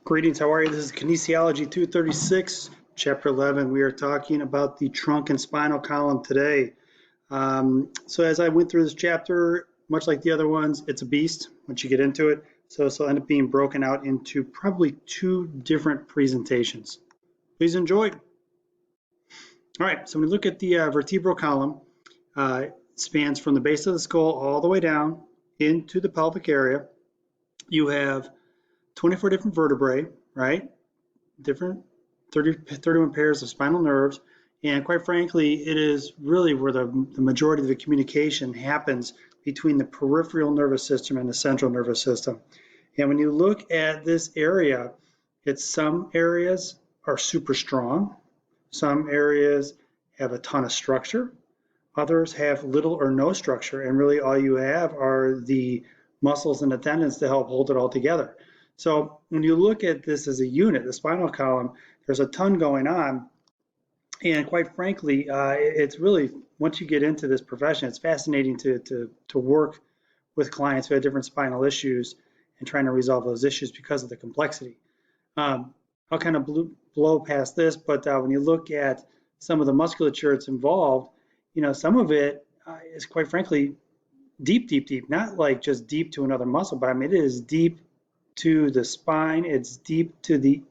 Greetings, how are you? This is Kinesiology 236, Chapter 11. We are talking about the trunk and spinal column today. So as I went through this chapter, much like the other ones, it's a beast once you get into it. So this will end up being broken out into probably two different presentations. Please enjoy. All right, so when we look at the vertebral column, it spans from the base of the skull all the way down into the pelvic area. You have 24 different vertebrae, right? Different 31 pairs of spinal nerves. And quite frankly, it is really where the majority of the communication happens between the peripheral nervous system and the central nervous system. And when you look at this area, some areas are super strong. Some areas have a ton of structure. Others have little or no structure. And really all you have are the muscles and the tendons to help hold it all together. So when you look at this as a unit, the spinal column, there's a ton going on. And quite frankly, it's really, once you get into this profession, it's fascinating to work with clients who have different spinal issues and trying to resolve those issues because of the complexity. I'll kind of blow past this, but when you look at some of the musculature that's involved, some of it is quite frankly deep, not like just deep to another muscle, but I mean, it is deep to the spine, it's deep to the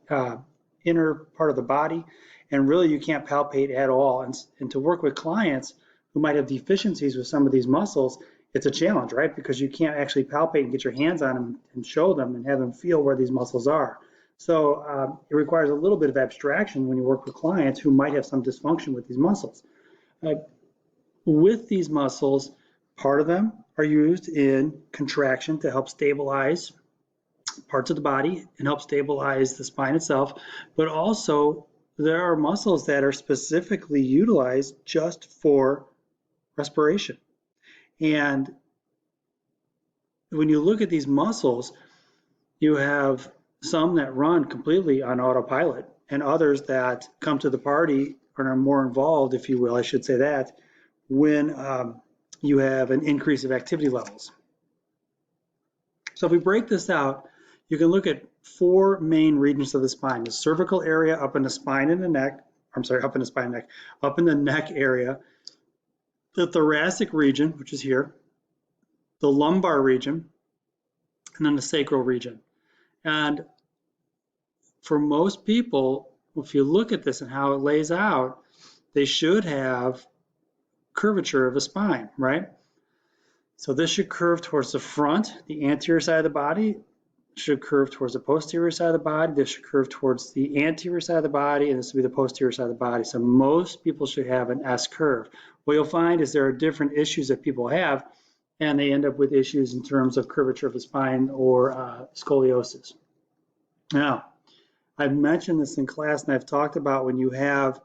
inner part of the body, and really you can't palpate at all. And to work with clients who might have deficiencies with some of these muscles, it's a challenge, right? Because you can't actually palpate and get your hands on them and show them and have them feel where these muscles are. So it requires a little bit of abstraction when you work with clients who might have some dysfunction with these muscles. With these muscles, part of them are used in contraction to help stabilize parts of the body and help stabilize the spine itself, but also there are muscles that are specifically utilized just for respiration. And when you look at these muscles, you have some that run completely on autopilot and others that come to the party and are more involved, if you will, I should say that, when you have an increase of activity levels. So if we break this out, you can look at four main regions of the spine: the cervical area up in the spine and the neck, up in the neck area, the thoracic region, which is here, the lumbar region, and then the sacral region. And for most people, if you look at this and how it lays out, they should have curvature of a spine, right? So this should curve towards the front, the anterior side of the body, should curve towards the posterior side of the body, this should curve towards the anterior side of the body, and this will be the posterior side of the body. So most people should have an S curve. What you'll find is there are different issues that people have, and they end up with issues in terms of curvature of the spine or scoliosis. Now, I've mentioned this in class, and I've talked about when you have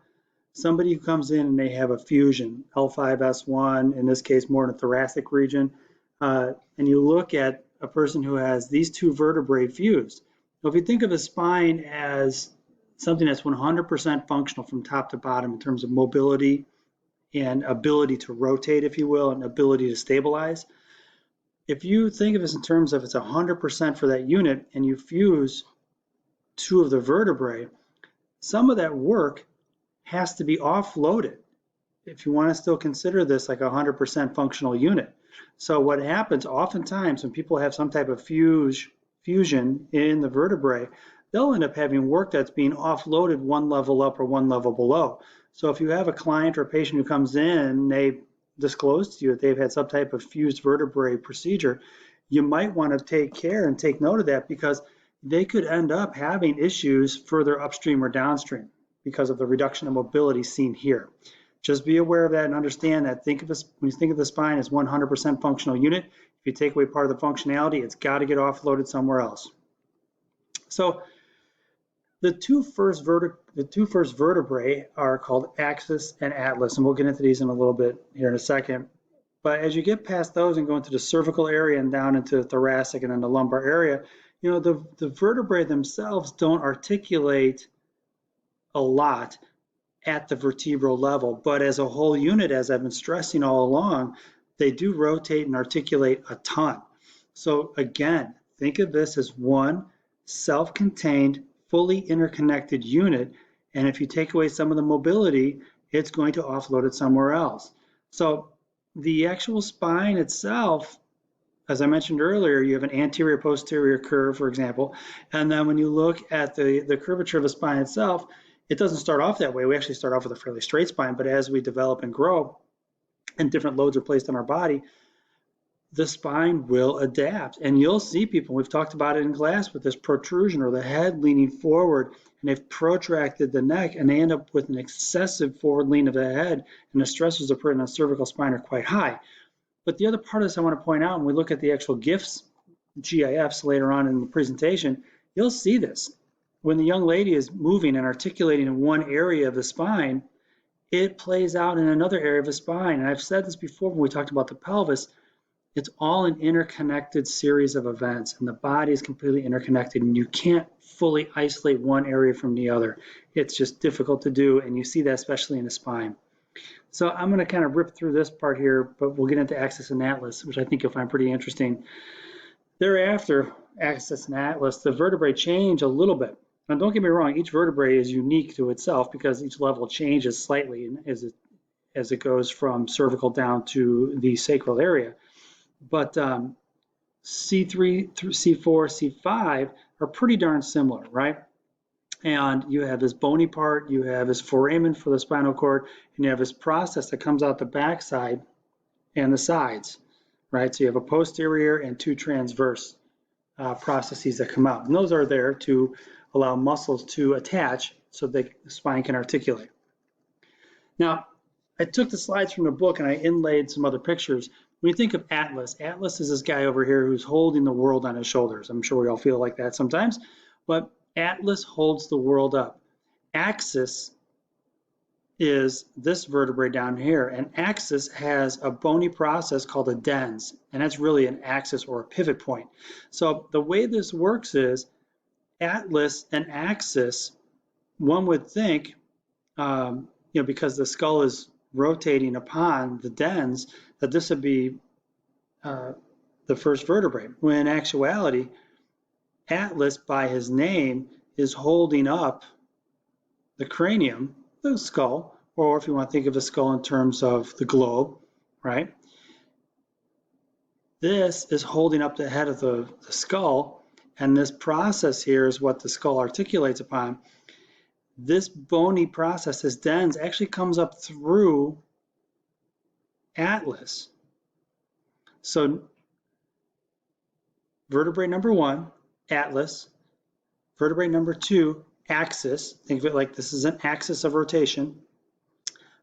somebody who comes in and they have a fusion, L5-S1, in this case more in the thoracic region, and you look at a person who has these two vertebrae fused. Now, if you think of a spine as something that's 100% functional from top to bottom in terms of mobility and ability to rotate, if you will, and ability to stabilize, if you think of this in terms of it's 100% for that unit and you fuse two of the vertebrae, some of that work has to be offloaded if you want to still consider this like a 100% functional unit. So what happens oftentimes when people have some type of fusion in the vertebrae, they'll end up having work that's being offloaded one level up or one level below. So if you have a client or a patient who comes in, they disclose to you that they've had some type of fused vertebrae procedure, you might want to take care and take note of that because they could end up having issues further upstream or downstream because of the reduction of mobility seen here. Just be aware of that and understand that. Think of this, when you think of the spine as 100% functional unit, if you take away part of the functionality, it's got to get offloaded somewhere else. So the two first vertebrae are called axis and atlas, and we'll get into these in a little bit here in a second. But as you get past those and go into the cervical area and down into the thoracic and then the lumbar area, the vertebrae themselves don't articulate a lot at the vertebral level, but as a whole unit, as I've been stressing all along, they do rotate and articulate a ton. So again, think of this as one self-contained, fully interconnected unit. And if you take away some of the mobility, it's going to offload it somewhere else. So the actual spine itself, as I mentioned earlier, you have an anterior posterior curve, for example, and then when you look at the curvature of the spine itself, it doesn't start off that way. We actually start off with a fairly straight spine, but as we develop and grow and different loads are placed on our body, the spine will adapt. And you'll see people, we've talked about it in class, with this protrusion or the head leaning forward, and they've protracted the neck, and they end up with an excessive forward lean of the head, and the stresses they're putting on the cervical spine are quite high. But the other part of this I want to point out, when we look at the actual GIFs later on in the presentation, you'll see this. When the young lady is moving and articulating in one area of the spine, it plays out in another area of the spine. And I've said this before when we talked about the pelvis, it's all an interconnected series of events, and the body is completely interconnected, and you can't fully isolate one area from the other. It's just difficult to do, and you see that especially in the spine. So I'm going to kind of rip through this part here, but we'll get into axis and atlas, which I think you'll find pretty interesting. Thereafter, axis and atlas, the vertebrae change a little bit. Now, don't get me wrong, each vertebrae is unique to itself because each level changes slightly as it goes from cervical down to the sacral area. But C3 through C4, C5 are pretty darn similar, right? And you have this bony part, you have this foramen for the spinal cord, and you have this process that comes out the backside and the sides, right? So you have a posterior and two transverse processes that come out. And those are there to allow muscles to attach so the spine can articulate. Now, I took the slides from the book and I inlaid some other pictures. When you think of Atlas, Atlas is this guy over here who's holding the world on his shoulders. I'm sure we all feel like that sometimes, but Atlas holds the world up. Axis is this vertebrae down here, and axis has a bony process called a dens, and that's really an axis or a pivot point. So the way this works is Atlas and axis, one would think, because the skull is rotating upon the dens, that this would be the first vertebrae, when in actuality, Atlas, by his name, is holding up the cranium, the skull, or if you want to think of the skull in terms of the globe, right? This is holding up the head of the skull, and this process here is what the skull articulates upon. This bony process, this dens, actually comes up through Atlas. So vertebrae number 1, Atlas. Vertebrae number 2, axis. Think of it like this is an axis of rotation.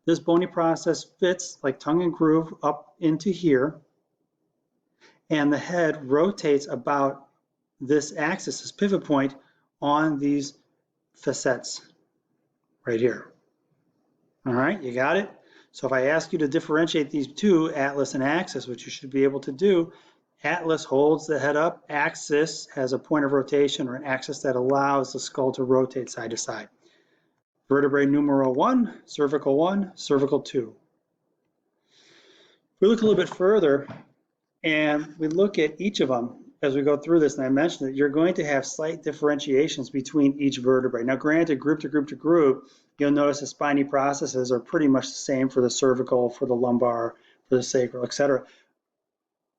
This bony process fits like tongue and groove up into here, and the head rotates about this axis, this pivot point, on these facets right here. All right, you got it? So if I ask you to differentiate these two, Atlas and axis, which you should be able to do, Atlas holds the head up, axis has a point of rotation or an axis that allows the skull to rotate side to side. Vertebrae numero 1, cervical 2. If we look a little bit further and we look at each of them as we go through this, and I mentioned that you're going to have slight differentiations between each vertebrae. Now granted, group to group to group, you'll notice the spiny processes are pretty much the same for the cervical, for the lumbar, for the sacral, etc.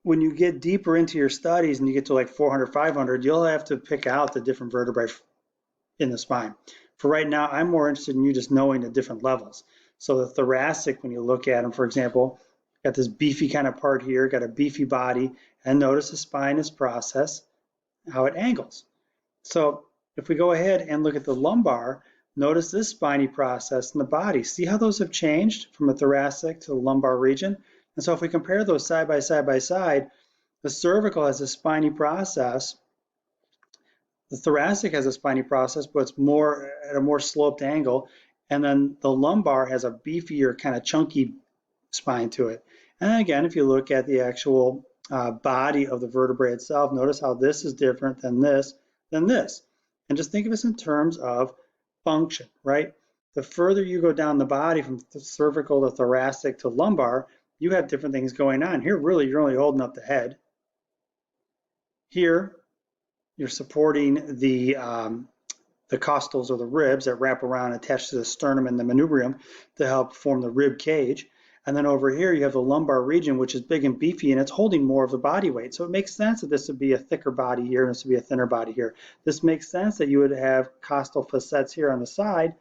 When you get deeper into your studies and you get to like 400, 500, you'll have to pick out the different vertebrae in the spine. For right now, I'm more interested in you just knowing the different levels. So the thoracic, when you look at them, for example, got this beefy kind of part here, got a beefy body, and notice the spinous process, how it angles. So if we go ahead and look at the lumbar, notice this spiny process in the body. See how those have changed from a thoracic to the lumbar region? And so if we compare those side by side by side, the cervical has a spiny process. The thoracic has a spiny process, but it's more at a more sloped angle. And then the lumbar has a beefier, kind of chunky spine to it. And again, if you look at the actual body of the vertebrae itself, notice how this is different than this, than this. And just think of this in terms of function, right? The further you go down the body from the cervical to thoracic to lumbar, you have different things going on. Here, really, you're only holding up the head. Here, you're supporting the costals or the ribs that wrap around attached to the sternum and the manubrium to help form the rib cage. And then over here you have the lumbar region, which is big and beefy, and it's holding more of the body weight. So it makes sense that this would be a thicker body here and this would be a thinner body here. This makes sense that you would have costal facets here on the side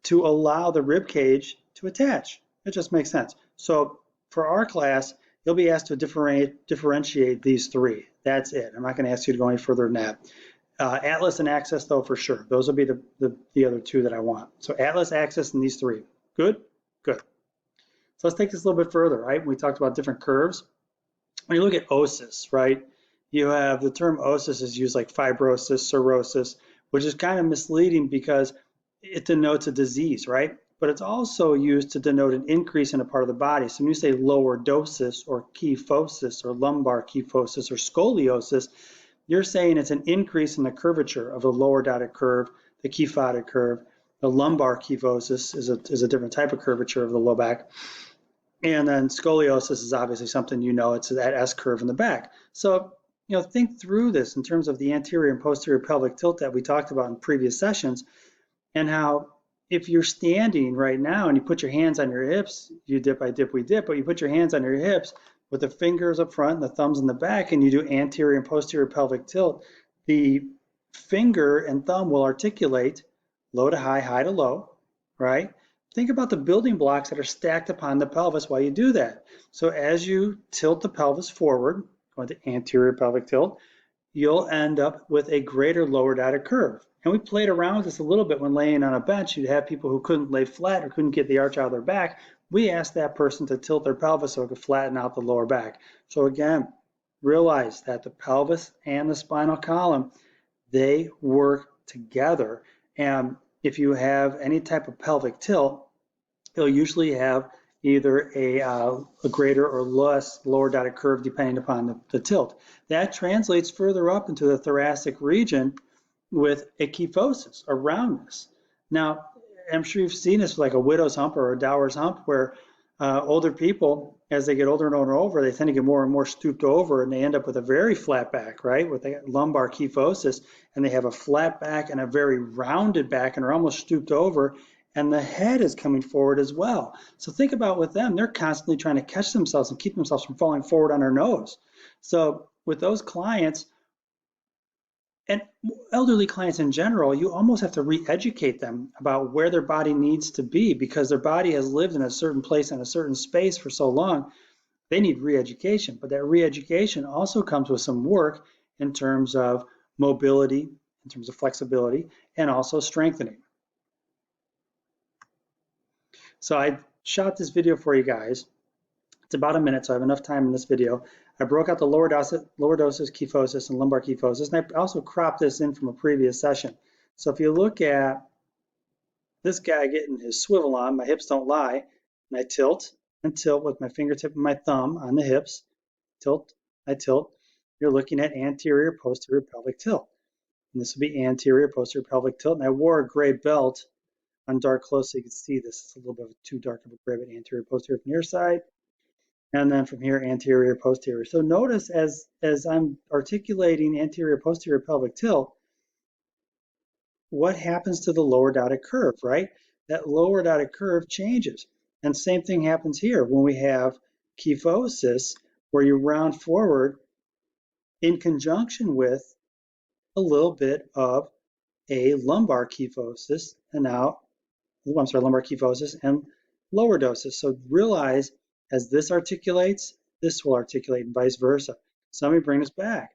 to allow the rib cage to attach. It just makes sense. So for our class, you'll be asked to differentiate these three. That's it. I'm not going to ask you to go any further than that. Atlas and Access, though, for sure. Those will be the other two that I want. So Atlas, Access, and these three. Good? Good. So let's take this a little bit further, right? We talked about different curves. When you look at osis, right, you have the term osis is used like fibrosis, cirrhosis, which is kind of misleading because it denotes a disease, right? But it's also used to denote an increase in a part of the body. So when you say lordosis or kyphosis or lumbar kyphosis or scoliosis, you're saying it's an increase in the curvature of the lordotic curve, the kyphotic curve. The lumbar kyphosis is a different type of curvature of the low back. And then scoliosis is obviously something you know, it's that S curve in the back. So, think through this in terms of the anterior and posterior pelvic tilt that we talked about in previous sessions, and how if you're standing right now and you put your hands on your hips, you dip, I dip, we dip, but you put your hands on your hips with the fingers up front and the thumbs in the back, and you do anterior and posterior pelvic tilt, the finger and thumb will articulate low to high, high to low, right? Think about the building blocks that are stacked upon the pelvis while you do that. So as you tilt the pelvis forward, going to anterior pelvic tilt, you'll end up with a greater lordotic curve. And we played around with this a little bit when laying on a bench. You'd have people who couldn't lay flat or couldn't get the arch out of their back. We asked that person to tilt their pelvis so it could flatten out the lower back. So again, realize that the pelvis and the spinal column, they work together. And if you have any type of pelvic tilt, you'll usually have either a greater or less lordotic curve depending upon the tilt. That translates further up into the thoracic region with a kyphosis, a roundness. Now, I'm sure you've seen this like a widow's hump or a dower's hump, where older people, as they get older and older and older, they tend to get more and more stooped over, and they end up with a very flat back, right, with a lumbar kyphosis, and they have a flat back and a very rounded back and are almost stooped over, and the head is coming forward as well. So think about with them, they're constantly trying to catch themselves and keep themselves from falling forward on their nose. So with those clients, and elderly clients in general, you almost have to re-educate them about where their body needs to be, because their body has lived in a certain place and a certain space for so long. They need re-education, but that re-education also comes with some work in terms of mobility, in terms of flexibility, and also strengthening. So I shot this video for you guys. It's about a minute, so I have enough time in this video. I broke out the lordosis, kyphosis, and lumbar kyphosis, and I also cropped this in from a previous session. So if you look at this guy getting his swivel on, my hips don't lie, and I tilt and tilt with my fingertip and my thumb on the hips, tilt, I tilt, you're looking at anterior, posterior pelvic tilt. And this would be anterior, posterior pelvic tilt, and I wore a gray belt on dark close so you can see this. It's a little bit too dark of a gray, but anterior, posterior from your side. And then from here, anterior, posterior. So notice as I'm articulating anterior, posterior pelvic tilt, what happens to the lordotic curve, right? That lordotic curve changes. And same thing happens here when we have kyphosis, where you round forward in conjunction with a little bit of a lumbar kyphosis, and now, I'm sorry, lumbar kyphosis and lordosis. So realize, as this articulates, this will articulate and vice versa. So let me bring this back.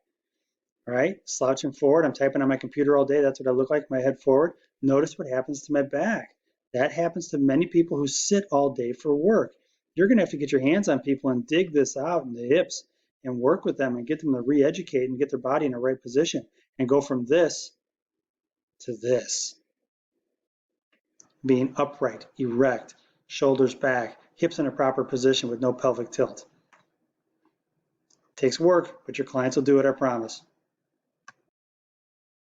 All right, slouching forward, I'm typing on my computer all day. That's what I look like, my head forward. Notice what happens to my back. That happens to many people who sit all day for work. You're going to have to get your hands on people and dig this out in the hips and work with them and get them to re-educate and get their body in the right position and go from this to this. Being upright, erect, shoulders back, hips in a proper position with no pelvic tilt. It takes work, but your clients will do it, I promise.